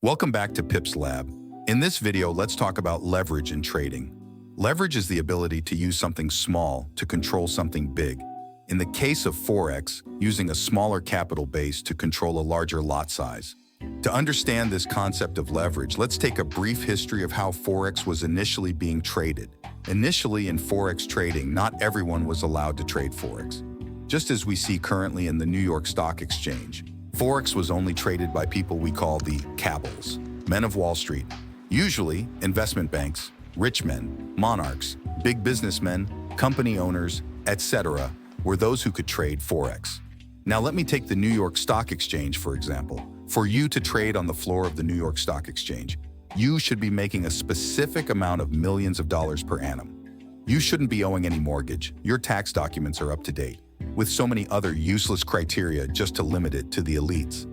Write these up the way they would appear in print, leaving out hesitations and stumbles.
Welcome back to Pip's Lab. In this video, let's talk about leverage in trading. Leverage is the ability to use something small to control something big. In the case of Forex, using a smaller capital base to control a larger lot size. To understand this concept of leverage, let's take a brief history of how Forex was initially being traded. Initially in Forex trading, not everyone was allowed to trade Forex. Just as we see currently in the New York Stock Exchange, Forex was only traded by people we call the cabals, men of Wall Street, usually investment banks, rich men, monarchs, big businessmen, company owners, etc., were those who could trade Forex. Now let me take the New York Stock Exchange, for example. For you to trade on the floor of the New York Stock Exchange, you should be making a specific amount of millions of dollars per annum. You shouldn't be owing any mortgage. Your tax documents are up to date, with so many other useless criteria just to limit it to the elites.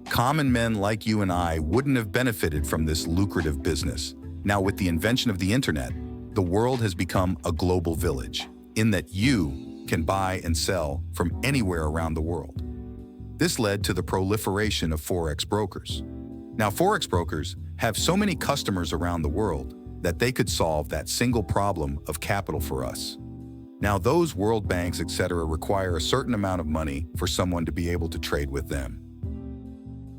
Common men like you and I wouldn't have benefited from this lucrative business. Now, with the invention of the internet, the world has become a global village, in that you can buy and sell from anywhere around the world. This led to the proliferation of Forex brokers. Now, Forex brokers have so many customers around the world that they could solve that single problem of capital for us. Now, those world banks, etc., require a certain amount of money for someone to be able to trade with them.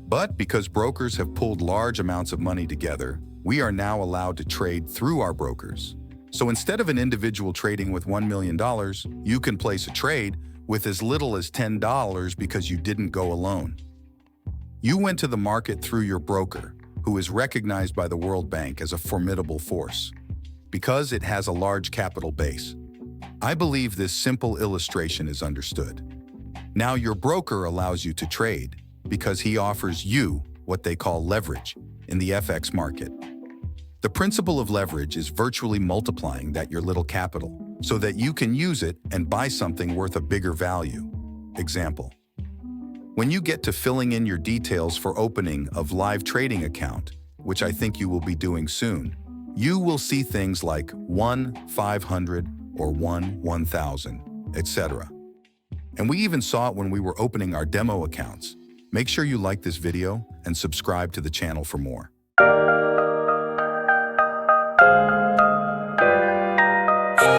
But because brokers have pulled large amounts of money together, we are now allowed to trade through our brokers. So instead of an individual trading with $1 million, you can place a trade with as little as $10 because you didn't go alone. You went to the market through your broker, who is recognized by the World Bank as a formidable force, because it has a large capital base. I believe this simple illustration is understood. Now your broker allows you to trade because he offers you what they call leverage in the FX market. The principle of leverage is virtually multiplying that your little capital so that you can use it and buy something worth a bigger value. Example: when you get to filling in your details for opening of live trading account, which I think you will be doing soon, you will see things like 1-500 or 1-1000, etc. And we even saw it when we were opening our demo accounts. Make sure you like this video and subscribe to the channel for more.